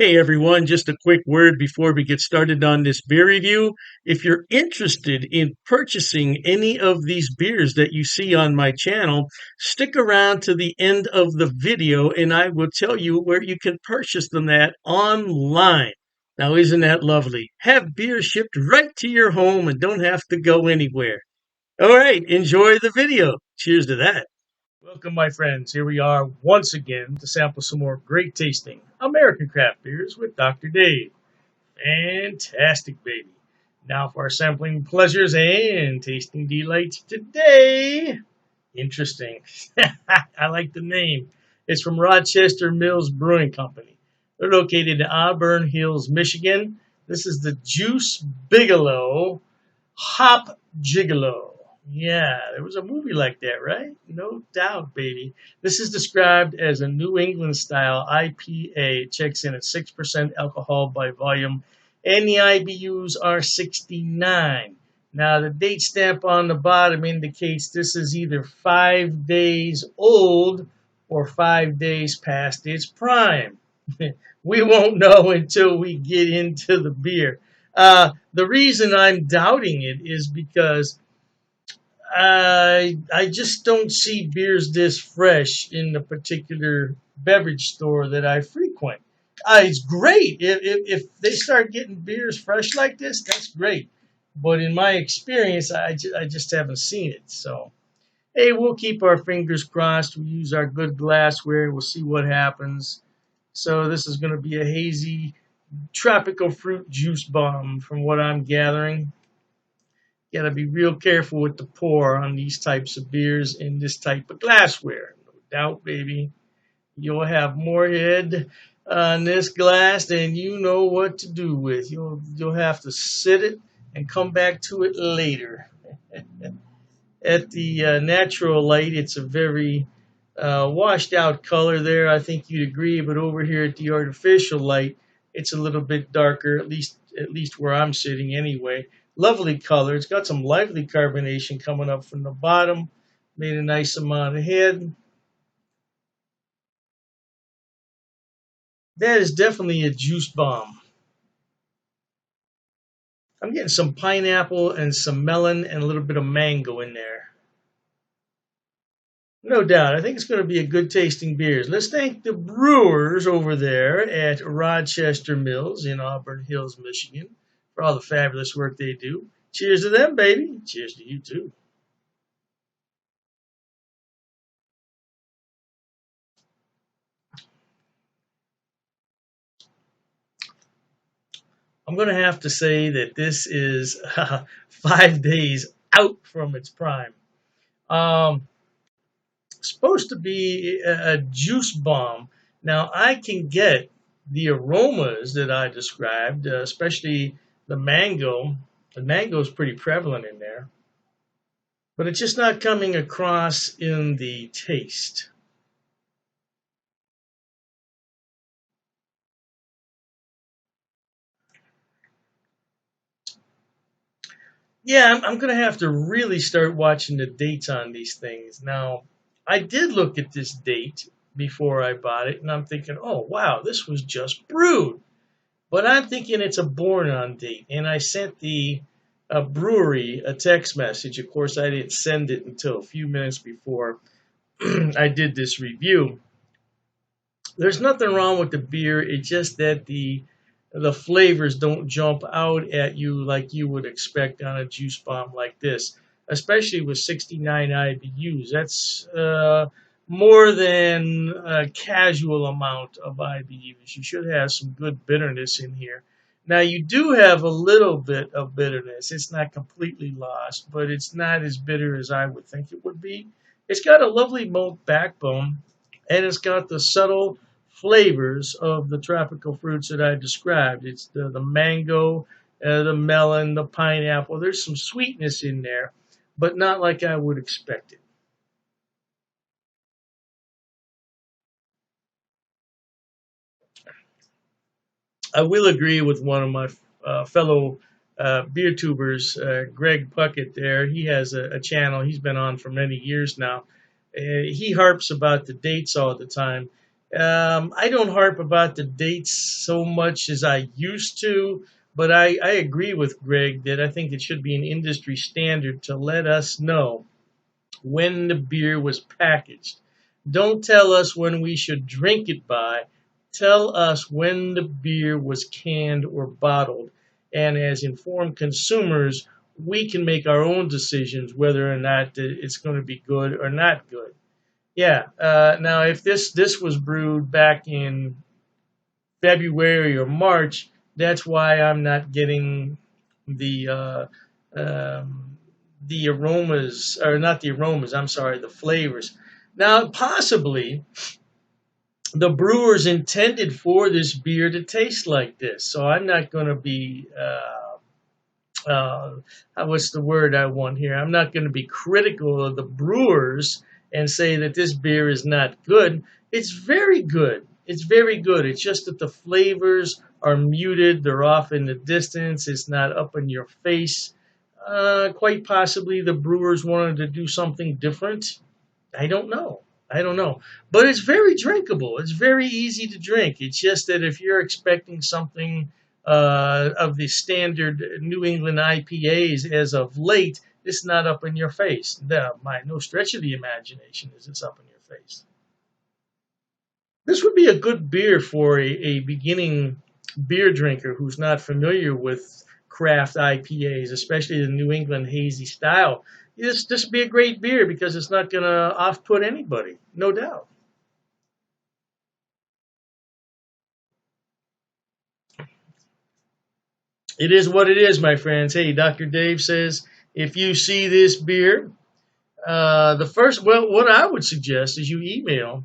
Hey everyone, just a quick word before we get started on this beer review. If you're interested in purchasing any of these beers that you see on my channel, stick around to the end of the video and I will tell you where you can purchase them at online. Now, isn't that lovely? Have beer shipped right to your home and don't have to go anywhere. All right, enjoy the video. Cheers to that. Welcome, my friends. Here we are once again to sample some more great tasting American craft beers with Dr. Dave. Fantastic, baby. Now for our sampling pleasures and tasting delights today. Interesting. I like the name. It's from Rochester Mills Brewing Company. They're located in Auburn Hills, Michigan. This is the Juice Bigalow Hop Gigolo. Yeah, there was a movie like that, right? No doubt, baby. This is described as a New England style IPA. It checks in at 6% alcohol by volume, and the IBUs are 69. Now, the date stamp on the bottom indicates this is either 5 days old or 5 days past its prime. We won't know until we get into the beer. The reason I'm doubting it is because I just don't see beers this fresh in the particular beverage store that I frequent. It's great. If they start getting beers fresh like this, that's great. But in my experience, I just haven't seen it. So, hey, we'll keep our fingers crossed. We'll use our good glassware. We'll see what happens. So this is going to be a hazy tropical fruit juice bomb from what I'm gathering. Got to be real careful with the pour on these types of beers in this type of glassware. No doubt, baby. You'll have more head on this glass than you know what to do with. You'll have to sit it and come back to it later. At the natural light, it's a very washed out color there. I think you'd agree. But over here at the artificial light, it's a little bit darker, at least where I'm sitting anyway. Lovely color. It's got some lively carbonation coming up from the bottom. Made a nice amount of head. That is definitely a juice bomb. I'm getting some pineapple and some melon and a little bit of mango in there. No doubt. I think it's going to be a good tasting beers. Let's thank the brewers over there at Rochester Mills in Auburn Hills, Michigan, for all the fabulous work they do. Cheers to them, baby. Cheers to you, too. I'm going to have to say that this is 5 days out from its prime. Supposed to be a juice bomb. Now, I can get the aromas that I described, especially the mango. The mango is pretty prevalent in there, but it's just not coming across in the taste. Yeah, I'm going to have to really start watching the dates on these things. Now, I did look at this date before I bought it, and I'm thinking, oh, wow, this was just brewed. But I'm thinking it's a born on date, and I sent the brewery a text message. Of course, I didn't send it until a few minutes before I did this review. There's nothing wrong with the beer. It's just that the flavors don't jump out at you like you would expect on a juice bomb like this, especially with 69 IBUs. That's more than a casual amount of IBUs. You should have some good bitterness in here. Now, you do have a little bit of bitterness. It's not completely lost, but it's not as bitter as I would think it would be. It's got a lovely malt backbone, and it's got the subtle flavors of the tropical fruits that I described. It's the mango, the melon, the pineapple. There's some sweetness in there, but not like I would expect it. I will agree with one of my fellow beer tubers, Greg Puckett there. He has a channel. He's been on for many years now. He harps about the dates all the time. I don't harp about the dates so much as I used to, but I agree with Greg that I think it should be an industry standard to let us know when the beer was packaged. Don't tell us when we should drink it by. Tell us when the beer was canned or bottled. And as informed consumers, we can make our own decisions whether or not it's going to be good or not good. Yeah. Now, if this was brewed back in February or March, that's why I'm not getting the the aromas, or not the aromas. I'm sorry, the flavors. Now, possibly the brewers intended for this beer to taste like this, so I'm not going to be what's the word I want here? I'm not going to be critical of the brewers and say that this beer is not good. It's very good. It's very good. It's just that the flavors are muted. They're off in the distance. It's not up in your face. Quite possibly the brewers wanted to do something different. I don't know. I don't know. But it's very drinkable. It's very easy to drink. It's just that if you're expecting something of the standard New England IPAs as of late, it's not up in your face. By no stretch of the imagination is it's up in your face. This would be a good beer for a beginning beer drinker who's not familiar with craft IPAs, especially the New England hazy style. This would be a great beer because it's not going to off-put anybody, no doubt. It is what it is, my friends. Hey, Dr. Dave says if you see this beer, what I would suggest is you email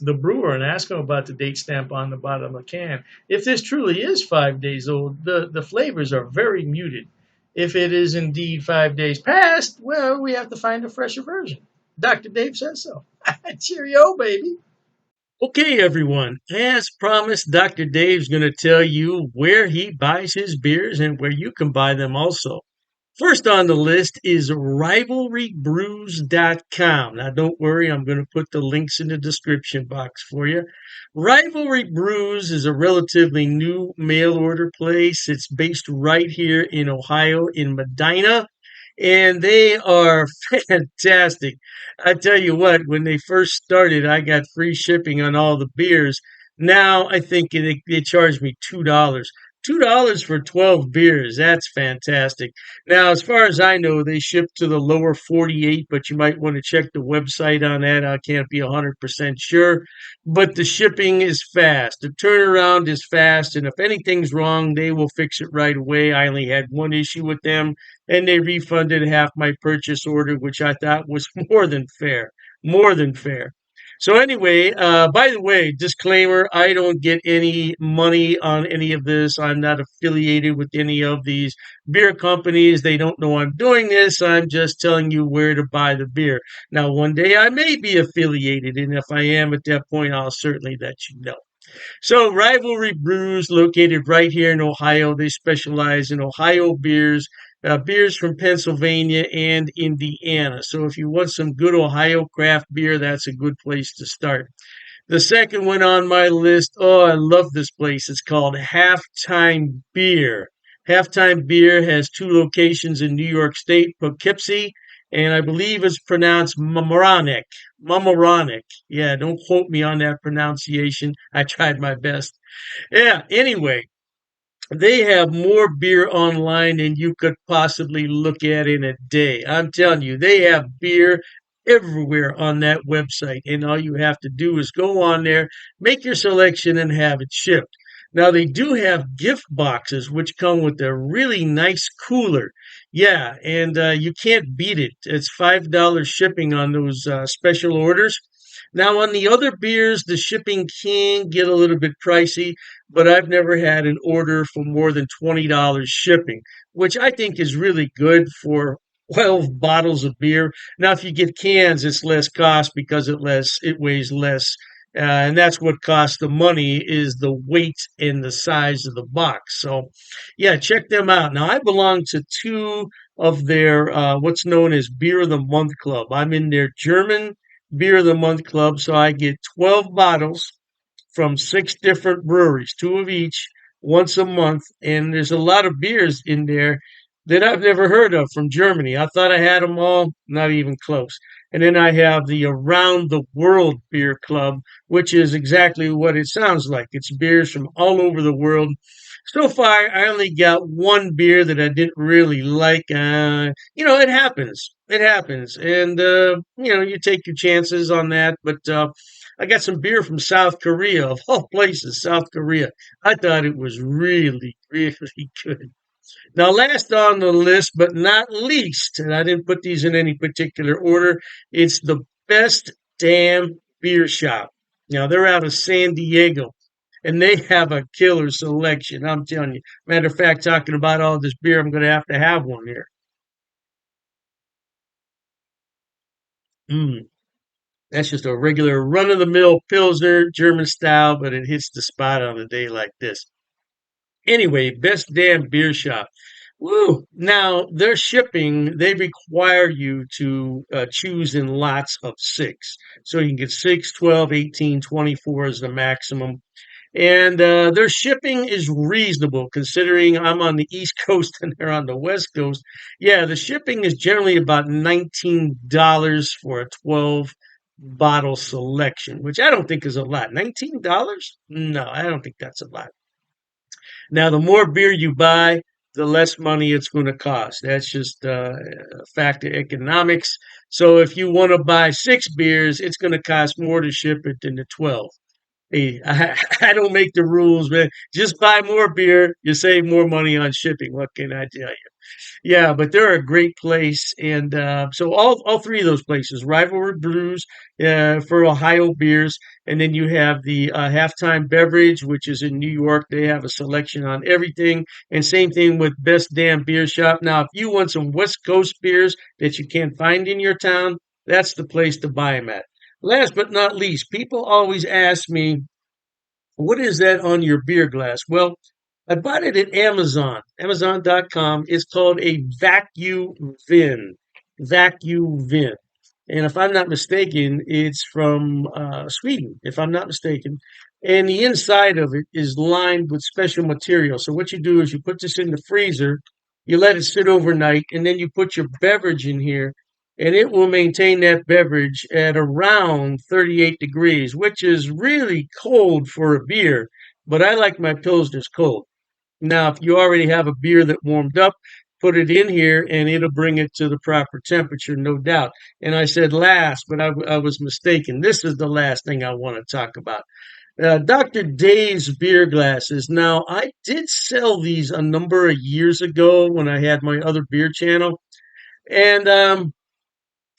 the brewer and ask them about the date stamp on the bottom of the can. If this truly is 5 days old, the flavors are very muted. If it is indeed 5 days past, well, we have to find a fresher version. Dr. Dave says so. Cheerio, baby. Okay, everyone. As promised, Dr. Dave's going to tell you where he buys his beers and where you can buy them also. First on the list is rivalrybrews.com. Now, don't worry, I'm going to put the links in the description box for you. Rivalry Brews is a relatively new mail order place. It's based right here in Ohio, in Medina, and they are fantastic. I tell you what, when they first started, I got free shipping on all the beers. Now I think they charge me $2. $2 for 12 beers. That's fantastic. Now, as far as I know, they ship to the lower 48, but you might want to check the website on that. I can't be 100% sure. But the shipping is fast. The turnaround is fast. And if anything's wrong, they will fix it right away. I only had one issue with them, and they refunded half my purchase order, which I thought was more than fair. More than fair. So anyway, by the way, disclaimer, I don't get any money on any of this. I'm not affiliated with any of these beer companies. They don't know I'm doing this. I'm just telling you where to buy the beer. Now, one day I may be affiliated, and if I am at that point, I'll certainly let you know. So, Rivalry Brews, located right here in Ohio, they specialize in Ohio beers, beers from Pennsylvania and Indiana. So, if you want some good Ohio craft beer, that's a good place to start. The second one on my list, oh, I love this place. It's called Halftime Beer. Halftime Beer has two locations in New York State, Poughkeepsie, and I believe it's pronounced Mamaroneck. Mamaroneck. Yeah, don't quote me on that pronunciation. I tried my best. Yeah, anyway, they have more beer online than you could possibly look at in a day. I'm telling you, they have beer everywhere on that website. And all you have to do is go on there, make your selection, and have it shipped. Now, they do have gift boxes, which come with a really nice cooler. Yeah, and you can't beat it. It's $5 shipping on those special orders. Now, on the other beers, the shipping can get a little bit pricey, but I've never had an order for more than $20 shipping, which I think is really good for 12 bottles of beer. Now, if you get cans, it's less cost because it weighs less. And that's what costs the money is the weight and the size of the box. So, yeah, check them out. Now, I belong to two of their what's known as Beer of the Month Club. I'm in their German Beer of the Month Club, so I get 12 bottles from 6 different breweries, 2 of each, once a month. And there's a lot of beers in there that I've never heard of from Germany. I thought I had them all, not even close. And then I have the Around the World Beer Club, which is exactly what it sounds like. It's beers from all over the world. So far, I only got one beer that I didn't really like. It happens. It happens. And, you take your chances on that. But I got some beer from South Korea, of all places, South Korea. I thought it was really, really good. Now, last on the list, but not least, and I didn't put these in any particular order, it's the Best Damn Beer Shop. Now, they're out of San Diego, and they have a killer selection. I'm telling you. Matter of fact, talking about all this beer, I'm going to have one here. Mm, that's just a regular run of the mill Pilsner, German style, but it hits the spot on a day like this. Anyway, Best Damn Beer Shop. Woo! Now, their shipping, they require you to choose in lots of 6. So you can get 6, 12, 18, 24 is the maximum. And their shipping is reasonable considering I'm on the East Coast and they're on the West Coast. Yeah, the shipping is generally about $19 for a 12 bottle selection, which I don't think is a lot. $19? No, I don't think that's a lot. Now, the more beer you buy, the less money it's going to cost. That's just a fact of economics. So if you want to buy 6 beers, it's going to cost more to ship it than the 12. Hey, I don't make the rules, man. Just buy more beer. You save more money on shipping. What can I tell you? Yeah, but they're a great place, and so all 3 of those places, Rivalry Brews for Ohio beers, and then you have the Halftime Beverage, which is in New York. They have a selection on everything, and same thing with Best Damn Beer Shop. Now, if you want some West Coast beers that you can't find in your town, that's the place to buy them at. Last but not least, people always ask me, what is that on your beer glass? Well, I bought it at Amazon, Amazon.com. It's called a vacuum vin. Vacuum vin. And if I'm not mistaken, it's from Sweden, if I'm not mistaken. And the inside of it is lined with special material. So what you do is you put this in the freezer, you let it sit overnight, and then you put your beverage in here, and it will maintain that beverage at around 38 degrees, which is really cold for a beer. But I like my Pilsners cold. Now, if you already have a beer that warmed up, put it in here and it'll bring it to the proper temperature, no doubt. And I said last, but I was mistaken. This is the last thing I want to talk about. Dr. Dave's beer glasses. Now, I did sell these a number of years ago when I had my other beer channel. And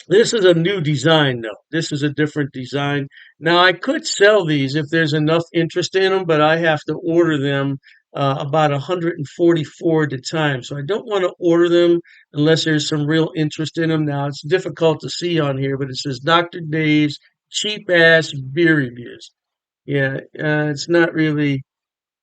this is a new design, though. This is a different design. Now, I could sell these if there's enough interest in them, but I have to order them about 144 at a time. So I don't want to order them unless there's some real interest in them. Now, it's difficult to see on here, but it says Dr. Dave's cheap ass beer reviews. Yeah, it's not really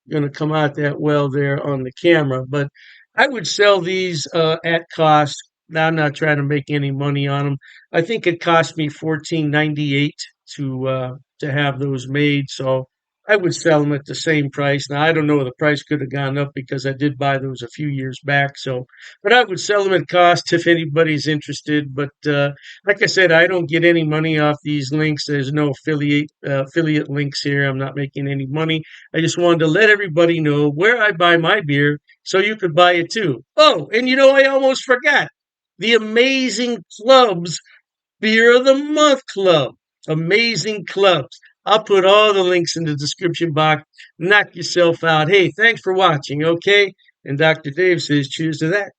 going to come out that well there on the camera. But I would sell these at cost. Now I'm not trying to make any money on them. I think it cost me 14.98 to have those made. So I would sell them at the same price. Now I don't know, the price could have gone up because I did buy those a few years back. So, but I would sell them at cost if anybody's interested. But like I said, I don't get any money off these links. There's no affiliate links here. I'm not making any money. I just wanted to let everybody know where I buy my beer so you could buy it too. Oh, and I almost forgot the Amazing Clubs Beer of the Month Club. Amazing Clubs. I'll put all the links in the description box. Knock yourself out. Hey, thanks for watching, okay? And Dr. Dave says cheers to that.